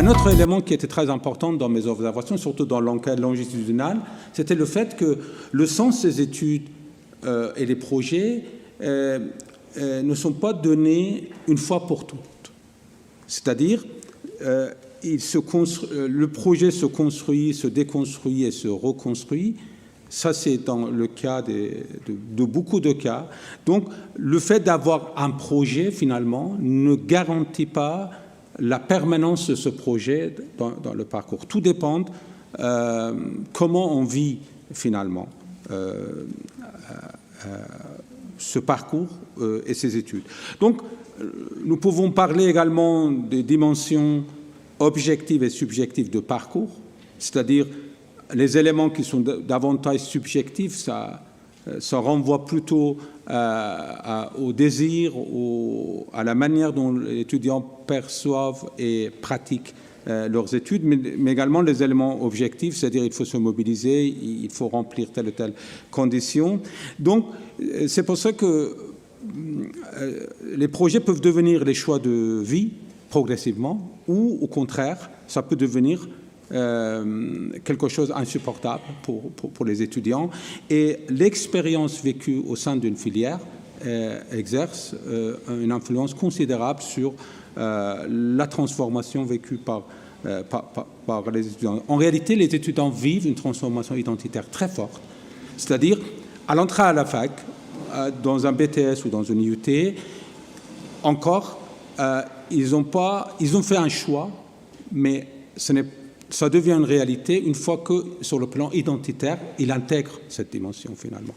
Un autre élément qui était très important dans mes observations, surtout dans l'enquête longitudinale, c'était le fait que le sens des études et les projets ne sont pas donnés une fois pour toutes. C'est-à-dire, le projet se construit, se déconstruit et se reconstruit. Ça, c'est dans le cas de beaucoup de cas. Donc, le fait d'avoir un projet, finalement, ne garantit pas la permanence de ce projet dans le parcours. Tout dépend comment on vit, finalement, ce parcours et ces études. Donc, nous pouvons parler également des dimensions objectives et subjectives de parcours, c'est-à-dire les éléments qui sont davantage subjectifs, ça renvoie plutôt au désir, à la manière dont les étudiants perçoivent et pratiquent leurs études, mais également les éléments objectifs, c'est-à-dire il faut se mobiliser, il faut remplir telle ou telle condition. Donc, c'est pour ça que les projets peuvent devenir les choix de vie progressivement, ou au contraire, ça peut devenir quelque chose d'insupportable pour les étudiants. Et l'expérience vécue au sein d'une filière exerce une influence considérable sur la transformation vécue par les étudiants. En réalité, les étudiants vivent une transformation identitaire très forte, c'est-à-dire à l'entrée à la fac, dans un BTS ou dans une IUT, encore, ils ont fait un choix, mais ça devient une réalité une fois que, sur le plan identitaire, ils intègrent cette dimension, finalement.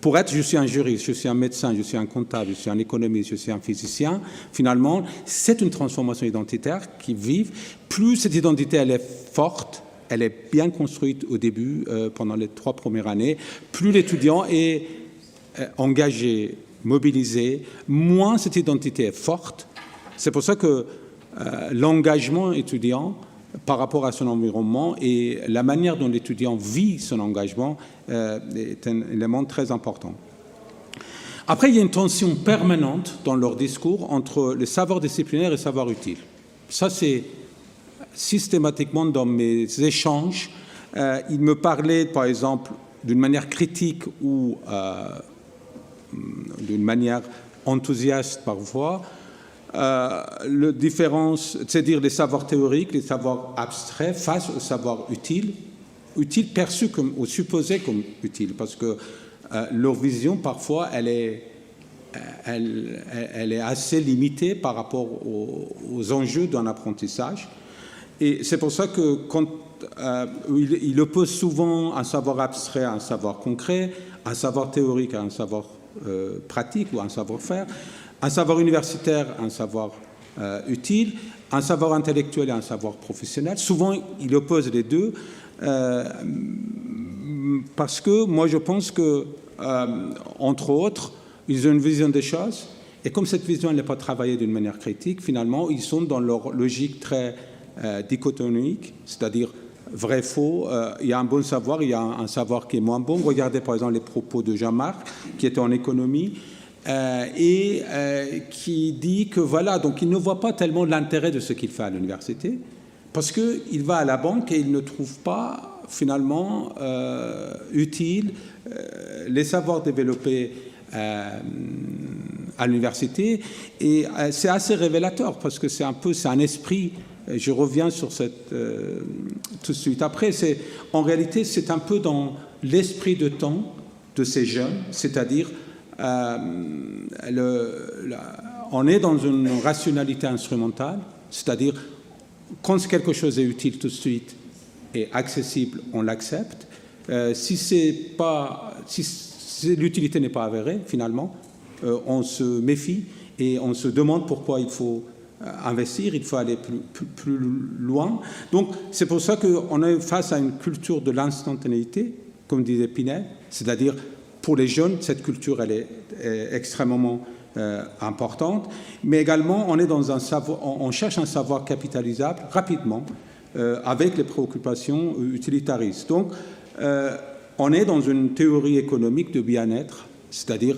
Pour être, je suis un juriste, je suis un médecin, je suis un comptable, je suis un économiste, je suis un physicien, finalement, c'est une transformation identitaire qui vit. Plus cette identité, elle est forte, elle est bien construite au début, pendant les 3 premières années, plus l'étudiant est engagé, mobilisé, moins cette identité est forte. C'est pour ça que l'engagement étudiant par rapport à son environnement et la manière dont l'étudiant vit son engagement est un élément très important. Après, il y a une tension permanente dans leur discours entre le savoir disciplinaire et le savoir utile. Ça, c'est systématiquement dans mes échanges. Il me parlait, par exemple, d'une manière critique ou d'une manière enthousiaste parfois, la différence, c'est-à-dire les savoirs théoriques, les savoirs abstraits face aux savoirs utiles perçus comme, ou supposés comme utiles, parce que leur vision, parfois, elle est assez limitée par rapport aux enjeux d'un apprentissage. Et c'est pour ça que quand il oppose souvent un savoir abstrait à un savoir concret, un savoir théorique à un savoir pratique ou un savoir-faire, un savoir universitaire à un savoir utile, un savoir intellectuel à un savoir professionnel. Souvent, il oppose les deux parce que moi, je pense que, entre autres, ils ont une vision des choses et comme cette vision n'est pas travaillée d'une manière critique, finalement, ils sont dans leur logique très dichotomique, c'est-à-dire vrai-faux, il y a un bon savoir, il y a un savoir qui est moins bon. Regardez par exemple les propos de Jean-Marc, qui était en économie, et qui dit que voilà, donc il ne voit pas tellement l'intérêt de ce qu'il fait à l'université, parce qu'il va à la banque et il ne trouve pas finalement utile les savoirs développés à l'université. Et c'est assez révélateur, parce que c'est un esprit. Je reviens sur cette tout de suite. Après, en réalité, c'est un peu dans l'esprit de temps de ces jeunes, c'est-à-dire on est dans une rationalité instrumentale, c'est-à-dire quand quelque chose est utile tout de suite et accessible, on l'accepte. Si l'utilité n'est pas avérée, finalement, on se méfie et on se demande pourquoi il faut investir, il faut aller plus loin. Donc, c'est pour ça qu'on est face à une culture de l'instantanéité, comme disait Pinel, c'est-à-dire, pour les jeunes, cette culture, elle est extrêmement importante, mais également, on cherche un savoir capitalisable rapidement, avec les préoccupations utilitaristes. Donc, on est dans une théorie économique de bien-être, c'est-à-dire,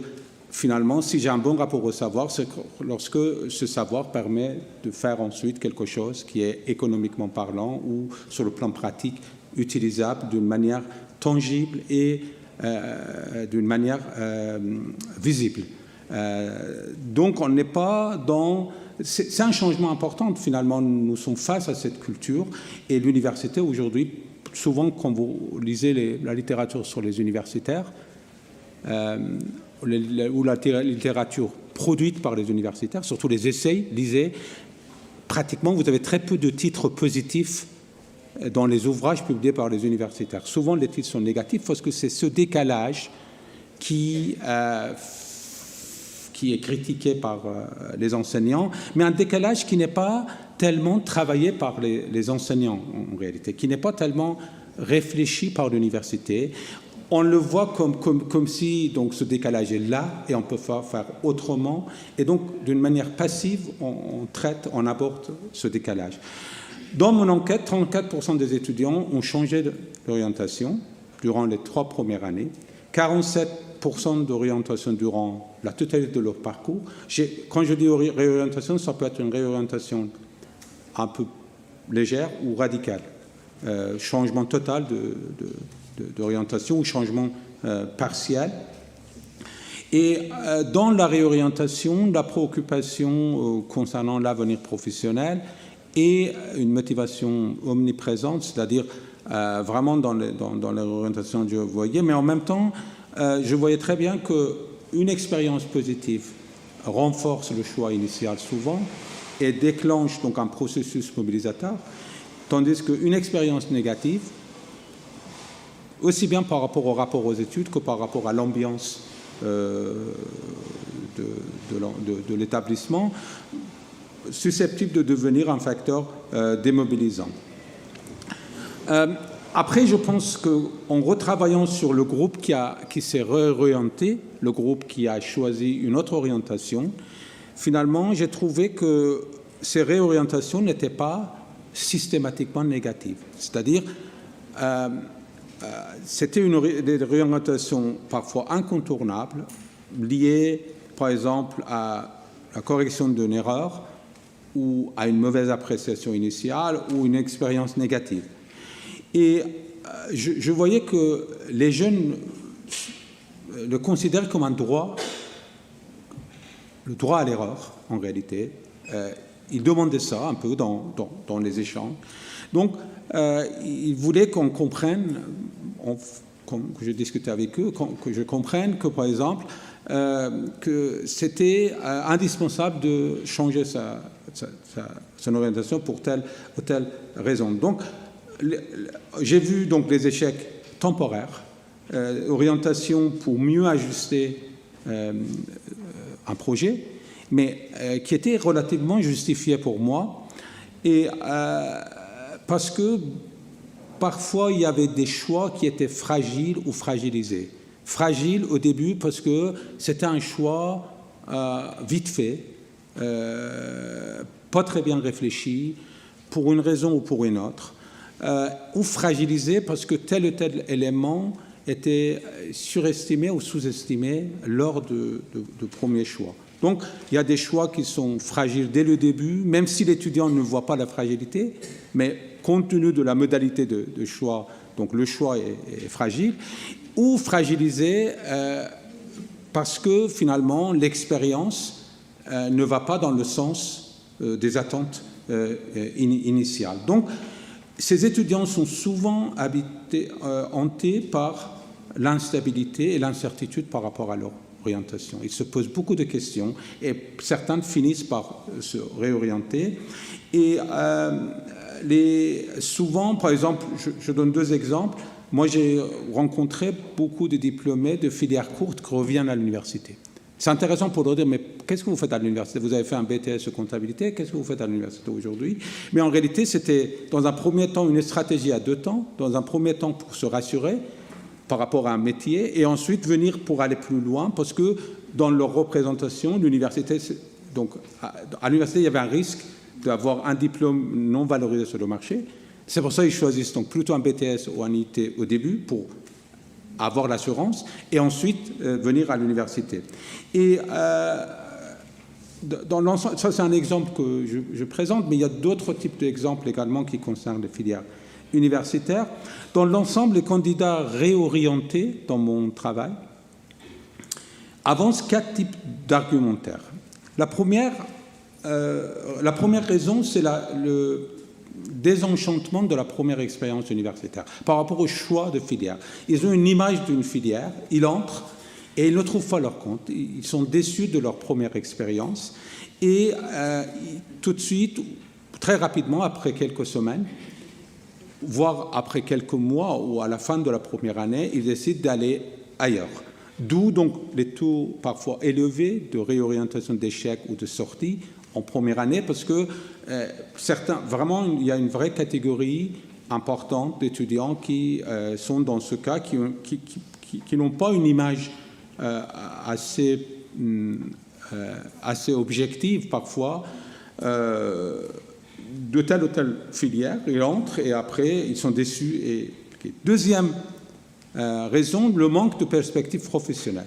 finalement, si j'ai un bon rapport au savoir, c'est lorsque ce savoir permet de faire ensuite quelque chose qui est économiquement parlant ou sur le plan pratique utilisable d'une manière tangible et d'une manière visible. Donc on n'est pas dans... C'est un changement important, finalement, nous sommes face à cette culture et l'université aujourd'hui, souvent quand vous lisez la littérature sur les universitaires, ou la littérature produite par les universitaires, surtout les essais, lisez, pratiquement vous avez très peu de titres positifs dans les ouvrages publiés par les universitaires. Souvent les titres sont négatifs parce que c'est ce décalage qui est critiqué par les enseignants, mais un décalage qui n'est pas tellement travaillé par les enseignants en réalité, qui n'est pas tellement réfléchi par l'université. On le voit comme si donc, ce décalage est là et on peut faire autrement. Et donc, d'une manière passive, on aborde ce décalage. Dans mon enquête, 34% des étudiants ont changé d'orientation durant les 3 premières années, 47% d'orientation durant la totalité de leur parcours. Quand je dis réorientation, ça peut être une réorientation un peu légère ou radicale. Changement total d'orientation ou changement partiel. Et dans la réorientation, la préoccupation concernant l'avenir professionnel et une motivation omniprésente, c'est-à-dire vraiment dans la réorientation que je voyais, mais en même temps, je voyais très bien qu'une expérience positive renforce le choix initial souvent et déclenche donc un processus mobilisateur, tandis qu'une expérience négative, aussi bien par rapport au rapport aux études que par rapport à l'ambiance de l'établissement, susceptible de devenir un facteur démobilisant. Après, je pense qu'en retravaillant sur le groupe qui s'est réorienté, le groupe qui a choisi une autre orientation, finalement, j'ai trouvé que ces réorientations n'étaient pas systématiquement négatives. C'est-à-dire, c'était des réorientations parfois incontournables, liées, par exemple, à la correction d'une erreur ou à une mauvaise appréciation initiale ou une expérience négative. Et je voyais que les jeunes le considèrent comme un droit, le droit à l'erreur, en réalité. Ils demandaient ça un peu dans les échanges. Donc, ils voulaient qu'on comprenne, que je discutais avec eux, que je comprenne que, par exemple, que c'était indispensable de changer son orientation pour telle ou telle raison. Donc, j'ai vu donc les échecs temporaires, orientation pour mieux ajuster un projet, mais qui était relativement justifié pour moi, et parce que parfois il y avait des choix qui étaient fragiles ou fragilisés. Fragile au début parce que c'était un choix vite fait, pas très bien réfléchi, pour une raison ou pour une autre. Ou fragilisé parce que tel ou tel élément était surestimé ou sous-estimé lors de premiers choix. Donc, il y a des choix qui sont fragiles dès le début, même si l'étudiant ne voit pas la fragilité, mais compte tenu de la modalité de choix, donc le choix est fragile, ou fragilisé parce que finalement l'expérience ne va pas dans le sens des attentes initiales. Donc, ces étudiants sont souvent hantés par l'instabilité et l'incertitude par rapport à leur orientation. Ils se posent beaucoup de questions et certains finissent par se réorienter. Et souvent, par exemple, je donne 2 exemples. Moi, j'ai rencontré beaucoup de diplômés de filières courtes qui reviennent à l'université. C'est intéressant pour leur dire, mais qu'est-ce que vous faites à l'université? Vous avez fait un BTS de comptabilité, qu'est-ce que vous faites à l'université aujourd'hui? Mais en réalité, c'était dans un premier temps une stratégie à 2 temps. Dans un premier temps pour se rassurer par rapport à un métier, et ensuite venir pour aller plus loin, parce que dans leur représentation, l'université, donc à l'université, il y avait un risque d'avoir un diplôme non valorisé sur le marché. C'est pour ça qu'ils choisissent donc plutôt un BTS ou un IT au début pour avoir l'assurance, et ensuite venir à l'université. Et dans l'ensemble, ça c'est un exemple que je présente, mais il y a d'autres types d'exemples également qui concernent les filières universitaires. Dans l'ensemble, les candidats réorientés dans mon travail avancent 4 types d'argumentaires. La première raison, c'est le désenchantement de la première expérience universitaire par rapport au choix de filière. Ils ont une image d'une filière, ils entrent et ils ne trouvent pas leur compte. Ils sont déçus de leur première expérience et tout de suite, très rapidement, après quelques semaines, voire après quelques mois ou à la fin de la première année, ils décident d'aller ailleurs. D'où donc les taux parfois élevés de réorientation d'échecs ou de sortie en première année, parce que certains, vraiment, il y a une vraie catégorie importante d'étudiants qui sont dans ce cas, qui n'ont pas une image assez objective parfois de telle ou telle filière. Ils entrent et après, ils sont déçus. Deuxième raison, le manque de perspective professionnelle.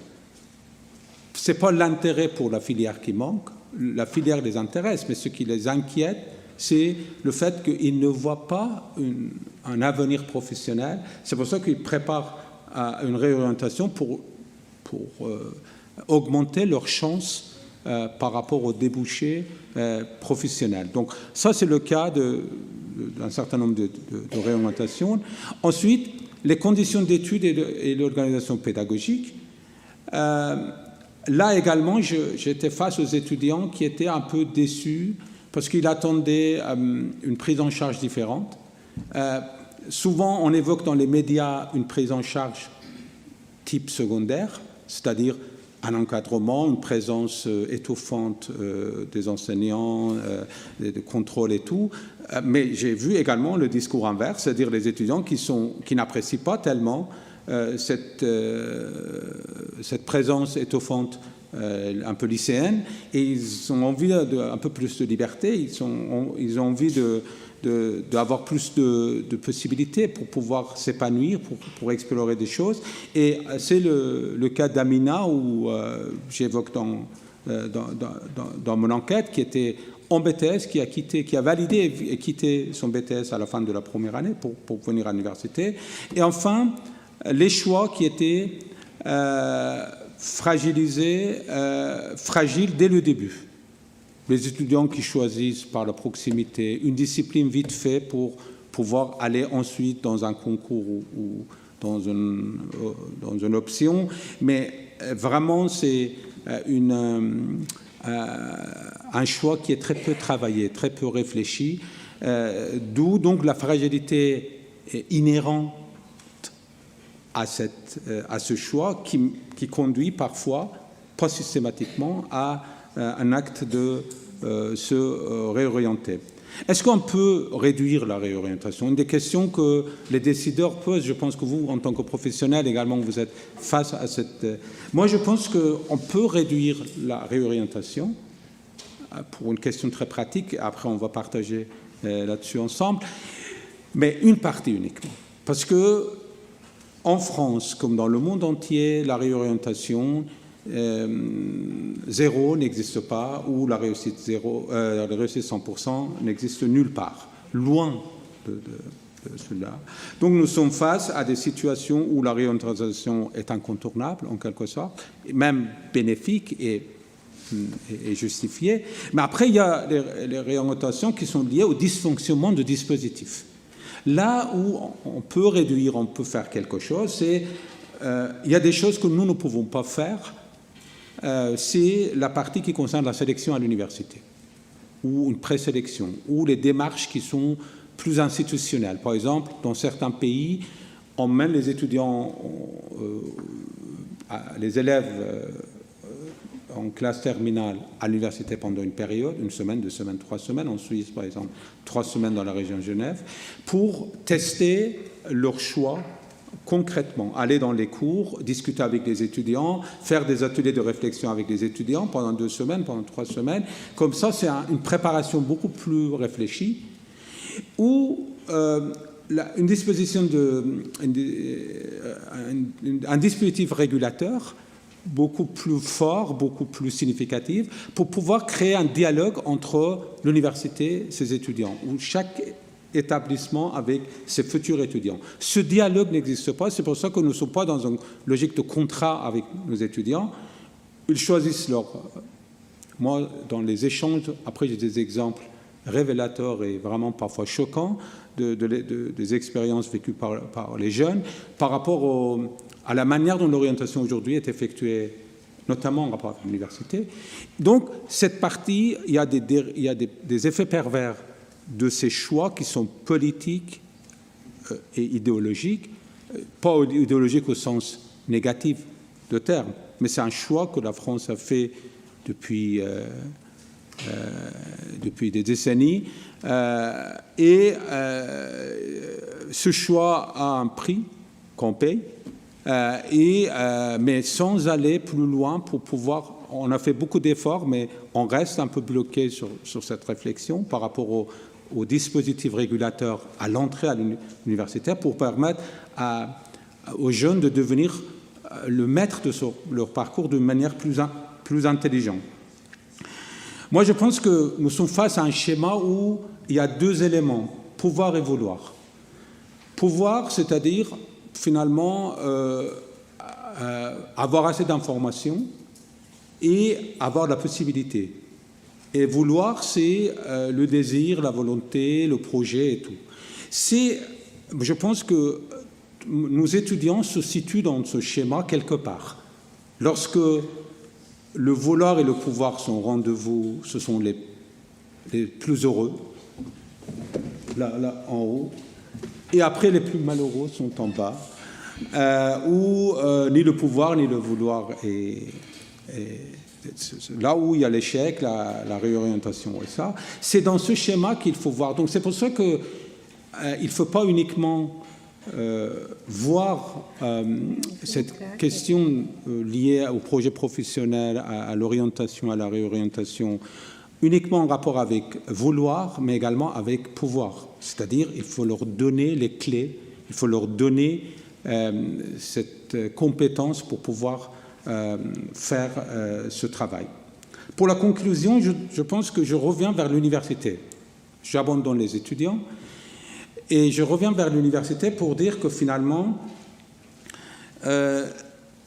Ce n'est pas l'intérêt pour la filière qui manque, la filière les intéresse, mais ce qui les inquiète, c'est le fait qu'ils ne voient pas un avenir professionnel. C'est pour ça qu'ils préparent à une réorientation pour augmenter leurs chances par rapport aux débouchés professionnels. Donc ça, c'est le cas d'un certain nombre de réorientations. Ensuite, les conditions d'études et l'organisation pédagogique. Là également, j'étais face aux étudiants qui étaient un peu déçus parce qu'ils attendaient une prise en charge différente. Souvent, on évoque dans les médias une prise en charge type secondaire, c'est-à-dire un encadrement, une présence étouffante des enseignants, de contrôle et tout. Mais j'ai vu également le discours inverse, c'est-à-dire les étudiants qui n'apprécient pas tellement cette présence étouffante un peu lycéenne, et ils ont envie d'un peu plus de liberté, ils ont envie d'avoir plus de possibilités pour pouvoir s'épanouir, pour explorer des choses. Et c'est le cas d'Amina, où j'évoque dans mon enquête, qui était en BTS, qui a validé et quitté son BTS à la fin de la première année pour venir à l'université. Et enfin, les choix qui étaient fragiles dès le début. Les étudiants qui choisissent par la proximité une discipline vite fait pour pouvoir aller ensuite dans un concours ou dans une option. Mais vraiment, c'est un choix qui est très peu travaillé, très peu réfléchi, d'où donc la fragilité inhérente à ce choix qui conduit parfois, pas systématiquement, à un acte de se réorienter. Est-ce qu'on peut réduire la réorientation? Une des questions que les décideurs posent, je pense que vous, en tant que professionnel également, vous êtes face à cette... Moi, je pense qu'on peut réduire la réorientation pour une question très pratique. Après, on va partager là-dessus ensemble, mais une partie uniquement. Parce que en France, comme dans le monde entier, la réorientation zéro n'existe pas, ou la réussite 100% n'existe nulle part, loin de cela. Donc nous sommes face à des situations où la réorientation est incontournable, en quelque sorte, et même bénéfique et justifiée. Mais après, il y a les réorientations qui sont liées au dysfonctionnement de dispositifs. Là où on peut réduire, on peut faire quelque chose, c'est il y a des choses que nous ne pouvons pas faire. C'est la partie qui concerne la sélection à l'université, ou une présélection, ou les démarches qui sont plus institutionnelles. Par exemple, dans certains pays, on mène les étudiants, les élèves en classe terminale à l'université pendant une période, 1 semaine, 2 semaines, 3 semaines, en Suisse par exemple, 3 semaines dans la région de Genève, pour tester leur choix concrètement, aller dans les cours, discuter avec les étudiants, faire des ateliers de réflexion avec les étudiants pendant 2 semaines, pendant 3 semaines. Comme ça, c'est une préparation beaucoup plus réfléchie, où un dispositif régulateur beaucoup plus fort, beaucoup plus significatif, pour pouvoir créer un dialogue entre l'université et ses étudiants, où chaque établissement avec ses futurs étudiants. Ce dialogue n'existe pas, c'est pour ça que nous ne sommes pas dans une logique de contrat avec nos étudiants. Ils choisissent leur... Moi, dans les échanges, après j'ai des exemples révélateurs et vraiment parfois choquants des expériences vécues par les jeunes par rapport à la manière dont l'orientation aujourd'hui est effectuée, notamment en rapport avec l'université. Donc, cette partie, il y a des effets pervers de ces choix qui sont politiques et idéologiques, pas idéologiques au sens négatif de terme, mais c'est un choix que la France a fait depuis des décennies, et ce choix a un prix qu'on paye, mais sans aller plus loin pour pouvoir... On a fait beaucoup d'efforts, mais on reste un peu bloqué sur cette réflexion par rapport au dispositif régulateur à l'entrée à l'université pour permettre aux jeunes de devenir le maître de leur parcours d'une manière plus intelligente. Moi, je pense que nous sommes face à un schéma où il y a deux éléments, pouvoir et vouloir. Pouvoir, c'est-à-dire, finalement, avoir assez d'informations et avoir la possibilité. Et vouloir, c'est le désir, la volonté, le projet et tout. Je pense que nos étudiants se situent dans ce schéma quelque part. Lorsque le vouloir et le pouvoir sont au rendez-vous, ce sont les plus heureux, là en haut, et après les plus malheureux sont en bas, où ni le pouvoir ni le vouloir là où il y a l'échec, la réorientation et ça, c'est dans ce schéma qu'il faut voir. Donc c'est pour ça qu'il ne faut pas uniquement voir cette question liée au projet professionnel, à l'orientation, à la réorientation, uniquement en rapport avec vouloir, mais également avec pouvoir. C'est-à-dire il faut leur donner les clés, il faut leur donner cette compétence pour pouvoir faire ce travail. Pour la conclusion, je pense que je reviens vers l'université. J'abandonne les étudiants et je reviens vers l'université pour dire que finalement,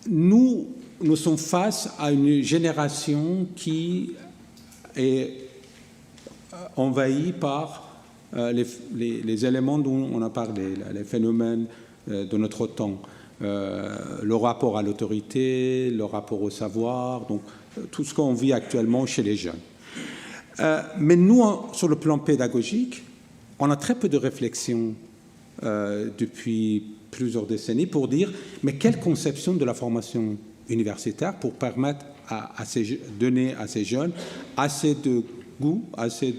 nous sommes face à une génération qui est envahie par les éléments dont on a parlé, les phénomènes de notre temps. Le rapport à l'autorité, le rapport au savoir, donc tout ce qu'on vit actuellement chez les jeunes. Mais nous, sur le plan pédagogique, on a très peu de réflexion depuis plusieurs décennies pour dire mais quelle conception de la formation universitaire pour permettre donner à ces jeunes assez de goût, assez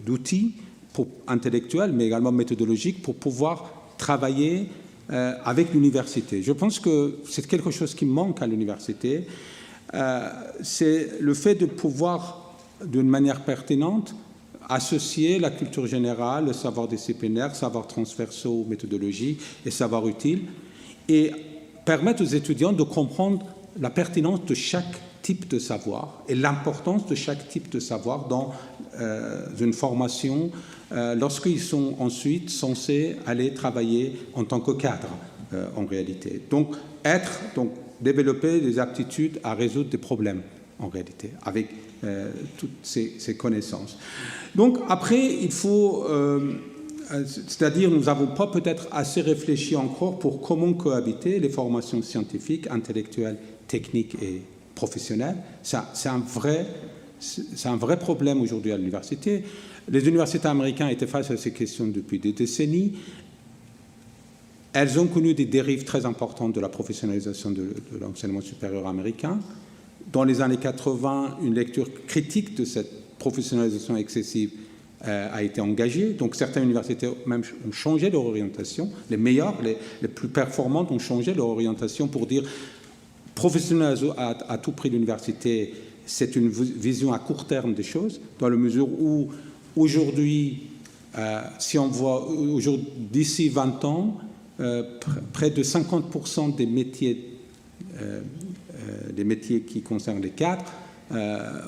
d'outils intellectuels, mais également méthodologiques, pour pouvoir travailler avec l'université. Je pense que c'est quelque chose qui manque à l'université. C'est le fait de pouvoir, d'une manière pertinente, associer la culture générale, le savoir disciplinaire, savoir transversaux, méthodologie et savoir utile, et permettre aux étudiants de comprendre la pertinence de chaque type de savoir et l'importance de chaque type de savoir dans une formation lorsqu'ils sont ensuite censés aller travailler en tant que cadre en réalité. Donc développer des aptitudes à résoudre des problèmes en réalité avec toutes ces connaissances. Donc après il faut c'est-à-dire nous n'avons pas peut-être assez réfléchi encore pour comment cohabiter les formations scientifiques, intellectuelles, techniques et professionnelles. C'est un vrai problème aujourd'hui à l'université. Les universités américaines étaient face à ces questions depuis des décennies. Elles ont connu des dérives très importantes de la professionnalisation de l'enseignement supérieur américain. Dans les années 80, une lecture critique de cette professionnalisation excessive a été engagée. Donc certaines universités même ont changé leur orientation. Les meilleures, les plus performantes ont changé leur orientation pour dire professionnaliser à tout prix l'université, c'est une vision à court terme des choses, dans la mesure où aujourd'hui, si on voit d'ici 20 ans, près de 50% des métiers qui concernent les cadres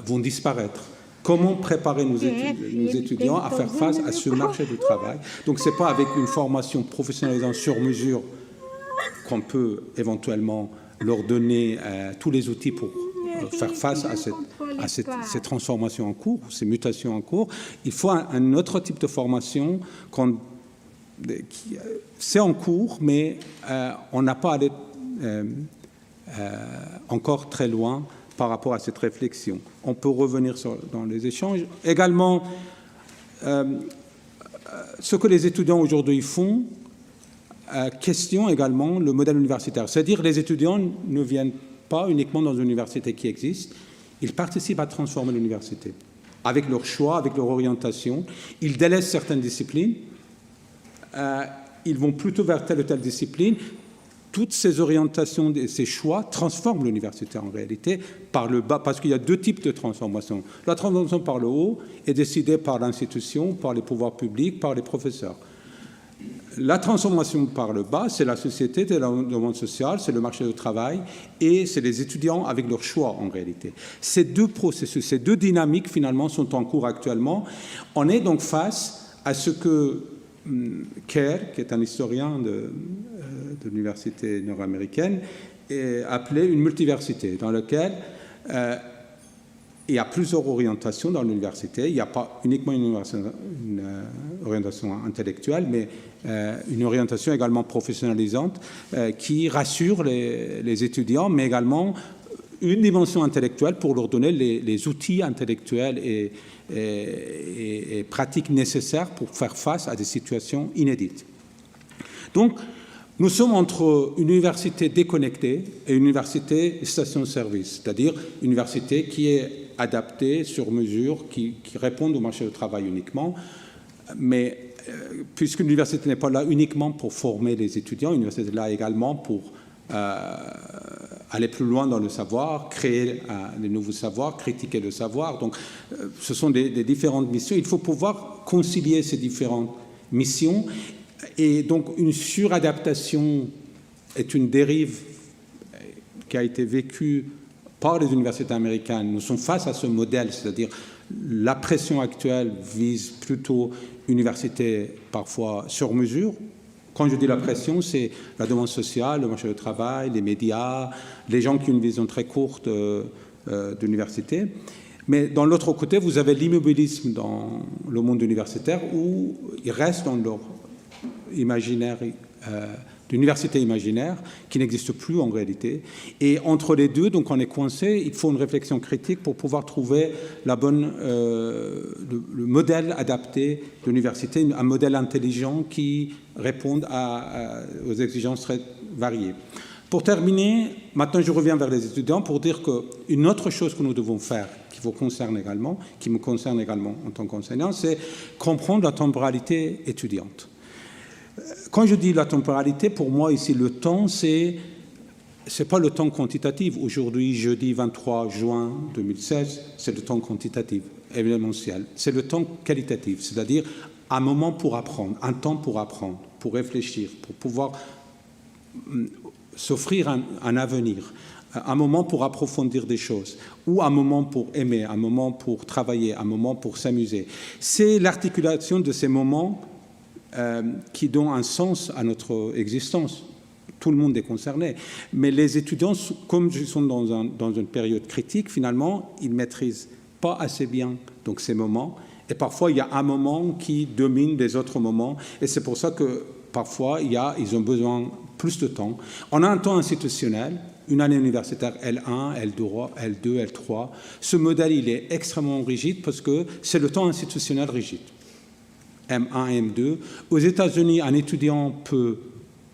vont disparaître. Comment préparer nos étudiants à faire face à ce marché du travail? Donc, ce n'est pas avec une formation professionnalisante sur mesure qu'on peut éventuellement leur donner tous les outils pour faire face à ces transformations en cours, ces mutations en cours. Il faut un autre type de formation c'est en cours, mais on n'a pas allé encore très loin par rapport à cette réflexion. On peut revenir dans les échanges. Également, ce que les étudiants aujourd'hui font questionne également le modèle universitaire. C'est-à-dire les étudiants ne viennent pas uniquement dans une université qui existe, ils participent à transformer l'université avec leur choix, avec leur orientation. Ils délaissent certaines disciplines, ils vont plutôt vers telle ou telle discipline. Toutes ces orientations et ces choix transforment l'université en réalité par le bas, parce qu'il y a deux types de transformation. La transformation par le haut est décidée par l'institution, par les pouvoirs publics, par les professeurs. La transformation par le bas, c'est la société, c'est le monde social, c'est le marché du travail et c'est les étudiants avec leurs choix en réalité. Ces deux processus, ces deux dynamiques finalement sont en cours actuellement. On est donc face à ce que Kerr, qui est un historien de l'université nord-américaine, appelait une multiversité dans laquelle il y a plusieurs orientations dans l'université. Il n'y a pas uniquement une orientation intellectuelle, mais une orientation également professionnalisante qui rassure les étudiants, mais également une dimension intellectuelle pour leur donner les outils intellectuels et pratiques nécessaires pour faire face à des situations inédites. Donc, nous sommes entre une université déconnectée et une université station-service, c'est-à-dire une université qui est adaptée sur mesure, qui répond au marché du travail uniquement, mais puisque l'université n'est pas là uniquement pour former les étudiants, l'université est là également pour aller plus loin dans le savoir, créer des nouveaux savoirs, critiquer le savoir. Donc, ce sont des différentes missions. Il faut pouvoir concilier ces différentes missions. Et donc, une suradaptation est une dérive qui a été vécue par les universités américaines. Nous sommes face à ce modèle, c'est-à-dire la pression actuelle vise plutôt une université parfois sur mesure. Quand je dis la pression, c'est la demande sociale, le marché du travail, les médias, les gens qui ont une vision très courte de l'université. Mais dans l'autre côté, vous avez l'immobilisme dans le monde universitaire où ils restent dans leur imaginaire, d'université imaginaire, qui n'existe plus en réalité. Et entre les deux, donc on est coincé, il faut une réflexion critique pour pouvoir trouver le modèle adapté de l'université, un modèle intelligent qui réponde aux exigences très variées. Pour terminer, maintenant je reviens vers les étudiants pour dire qu'une autre chose que nous devons faire, qui me concerne également en tant qu'enseignant, c'est comprendre la temporalité étudiante. Quand je dis la temporalité, pour moi ici le temps, c'est pas le temps quantitatif. Aujourd'hui, jeudi 23 juin 2016, c'est le temps quantitatif, événementiel. C'est le temps qualitatif, c'est-à-dire un moment pour apprendre, un temps pour apprendre, pour réfléchir, pour pouvoir s'offrir un avenir, un moment pour approfondir des choses, ou un moment pour aimer, un moment pour travailler, un moment pour s'amuser. C'est l'articulation de ces moments qui donnent un sens à notre existence. Tout le monde est concerné. Mais les étudiants, comme ils sont dans une période critique, finalement, ils ne maîtrisent pas assez bien donc, ces moments. Et parfois, il y a un moment qui domine les autres moments. Et c'est pour ça que parfois, ils ont besoin plus de temps. On a un temps institutionnel, une année universitaire L1, L2, L3. Ce modèle, il est extrêmement rigide parce que c'est le temps institutionnel rigide. M1, M2. Aux États-Unis, un étudiant peut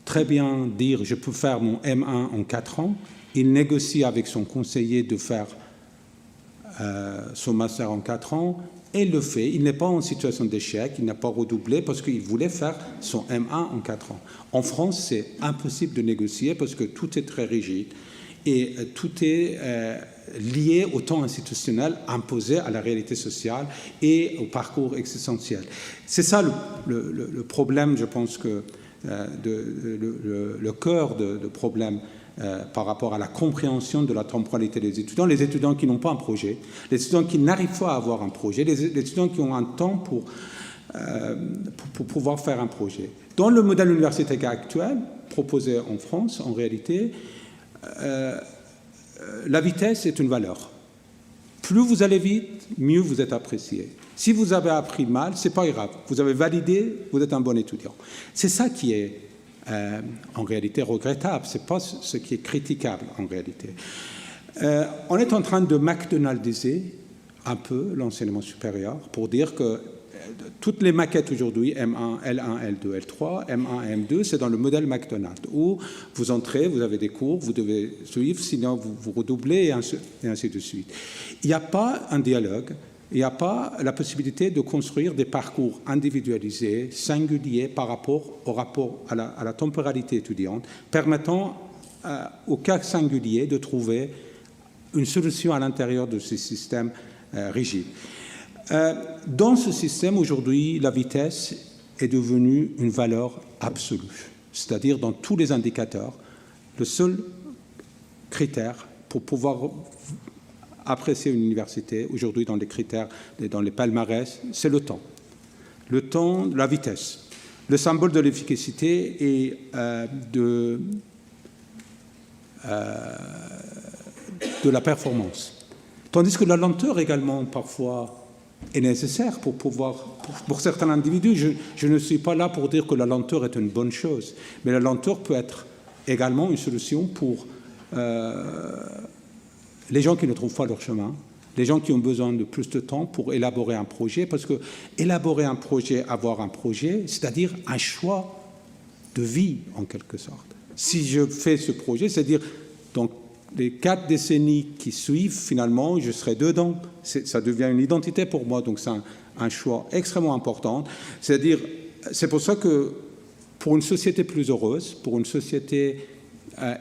très bien dire « je peux faire mon M1 en 4 ans ». Il négocie avec son conseiller de faire son master en 4 ans et il le fait. Il n'est pas en situation d'échec, il n'a pas redoublé parce qu'il voulait faire son M1 en 4 ans. En France, c'est impossible de négocier parce que tout est très rigide. et tout est lié au temps institutionnel imposé à la réalité sociale et au parcours existentiel. C'est ça le problème, je pense que le cœur de problème par rapport à la compréhension de la temporalité des étudiants, les étudiants qui n'ont pas un projet, les étudiants qui n'arrivent pas à avoir un projet, les étudiants qui ont un temps pour pouvoir faire un projet. Dans le modèle universitaire actuel, proposé en France, en réalité, la vitesse est une valeur. Plus vous allez vite, mieux vous êtes apprécié. Si vous avez appris mal, ce n'est pas grave. Vous avez validé, vous êtes un bon étudiant. C'est ça qui est en réalité regrettable. Ce n'est pas ce qui est critiquable en réalité. On est en train de McDonaldiser un peu l'enseignement supérieur pour dire que toutes les maquettes aujourd'hui, M1, L1, L2, L3, M1 et M2, c'est dans le modèle McDonald's, où vous entrez, vous avez des cours, vous devez suivre, sinon vous redoublez, et ainsi de suite. Il n'y a pas un dialogue, il n'y a pas la possibilité de construire des parcours individualisés, singuliers par rapport à la temporalité étudiante, permettant au cas singulier de trouver une solution à l'intérieur de ce système rigide. Dans ce système, aujourd'hui, la vitesse est devenue une valeur absolue. C'est-à-dire, dans tous les indicateurs, le seul critère pour pouvoir apprécier une université, aujourd'hui, dans les critères, dans les palmarès, c'est le temps. Le temps, la vitesse. Le symbole de l'efficacité et de la performance. Tandis que la lenteur également, parfois, est nécessaire pour certains individus. Je ne suis pas là pour dire que la lenteur est une bonne chose, mais la lenteur peut être également une solution pour les gens qui ne trouvent pas leur chemin, les gens qui ont besoin de plus de temps pour élaborer un projet, parce que élaborer un projet, avoir un projet, c'est-à-dire un choix de vie, en quelque sorte. Si je fais ce projet, c'est-à-dire, donc, les 4 décennies qui suivent, finalement, je serai dedans. Ça devient une identité pour moi, donc c'est un choix extrêmement important. C'est-à-dire, c'est pour ça que pour une société plus heureuse, pour une société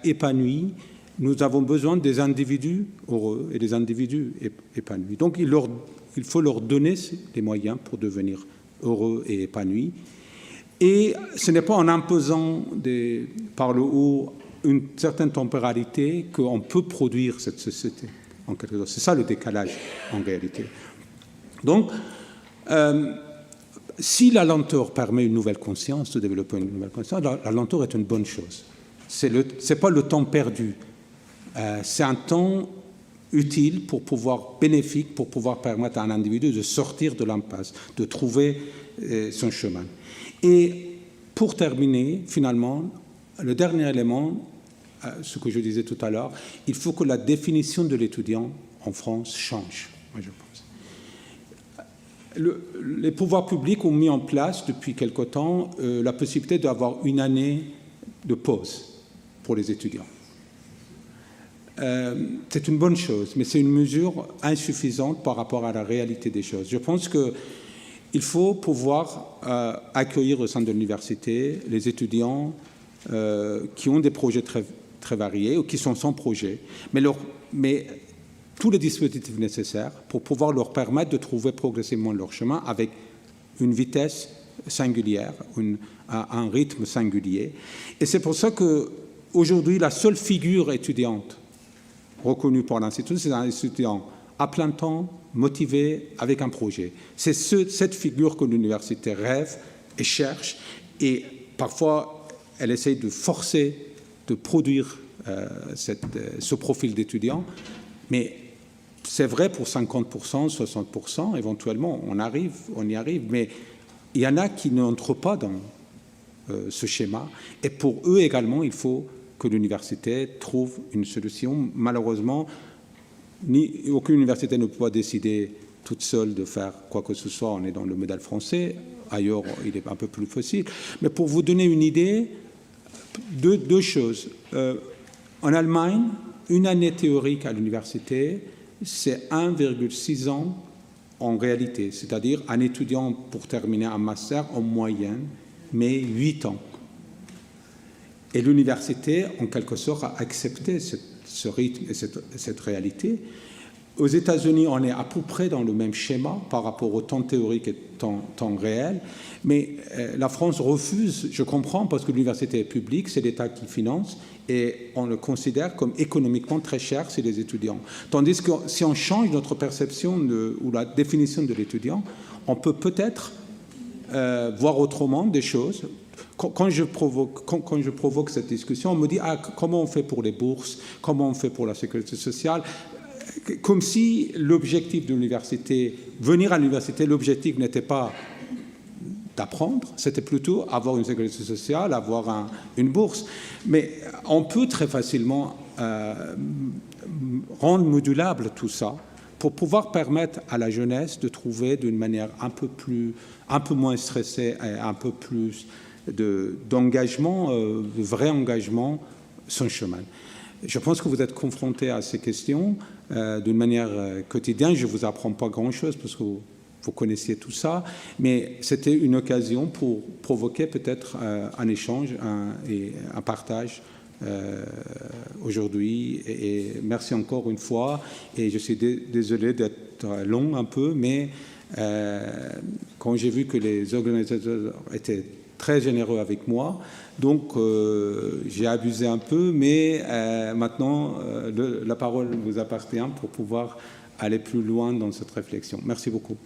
épanouie, nous avons besoin des individus heureux et des individus épanouis. Donc, il faut leur donner les moyens pour devenir heureux et épanouis. Et ce n'est pas en imposant par le haut une certaine temporalité qu'on peut produire cette société, en quelque sorte. C'est ça le décalage, en réalité. Donc, si la lenteur permet une nouvelle conscience, de développer une nouvelle conscience, la lenteur est une bonne chose. C'est pas le temps perdu. C'est un temps utile pour pouvoir, bénéfique, pour pouvoir permettre à un individu de sortir de l'impasse, de trouver son chemin. Et pour terminer, finalement, le dernier élément, ce que je disais tout à l'heure, il faut que la définition de l'étudiant en France change, moi je pense. Les pouvoirs publics ont mis en place depuis quelque temps la possibilité d'avoir une année de pause pour les étudiants. C'est une bonne chose, mais c'est une mesure insuffisante par rapport à la réalité des choses. Je pense qu'il faut pouvoir accueillir au sein de l'université les étudiants qui ont des projets très variés ou qui sont sans projet, mais tous les dispositifs nécessaires pour pouvoir leur permettre de trouver progressivement leur chemin avec une vitesse singulière, un rythme singulier. Et c'est pour ça qu'aujourd'hui, la seule figure étudiante reconnue par l'Institut, c'est un étudiant à plein temps, motivé, avec un projet. C'est cette figure que l'université rêve et cherche, et parfois, elle essaye de forcer, de produire ce profil d'étudiant, mais c'est vrai pour 50%, 60%, éventuellement, on y arrive, mais il y en a qui n'entrent pas dans ce schéma, et pour eux également, il faut que l'université trouve une solution. Malheureusement, aucune université ne peut pas décider toute seule de faire quoi que ce soit. On est dans le modèle français, ailleurs il est un peu plus facile. Mais pour vous donner une idée, deux choses. En Allemagne, une année théorique à l'université, c'est 1,6 ans en réalité, c'est-à-dire un étudiant pour terminer un master en moyenne, mais 8 ans. Et l'université, en quelque sorte, a accepté ce rythme et cette réalité. Aux États-Unis, on est à peu près dans le même schéma par rapport au temps théorique et temps réel, mais la France refuse, je comprends, parce que l'université est publique, c'est l'État qui finance, et on le considère comme économiquement très cher, c'est les étudiants. Tandis que si on change notre perception ou la définition de l'étudiant, on peut peut-être voir autrement des choses. Quand je provoque cette discussion, on me dit comment on fait pour les bourses, comment on fait pour la sécurité sociale, comme si l'objectif de l'université, venir à l'université, l'objectif n'était pas d'apprendre, c'était plutôt avoir une sécurité sociale, avoir une bourse. Mais on peut très facilement rendre modulable tout ça pour pouvoir permettre à la jeunesse de trouver d'une manière un peu moins stressée et un peu plus d'engagement, de vrai engagement, son chemin. Je pense que vous êtes confrontés à ces questions d'une manière quotidienne. Je ne vous apprends pas grand-chose parce que vous connaissiez tout ça, mais c'était une occasion pour provoquer peut-être un échange et un partage aujourd'hui. Et merci encore une fois. Et je suis désolé d'être long un peu, mais quand j'ai vu que les organisateurs étaient très généreux avec moi, donc j'ai abusé un peu, mais maintenant la parole vous appartient pour pouvoir aller plus loin dans cette réflexion. Merci beaucoup.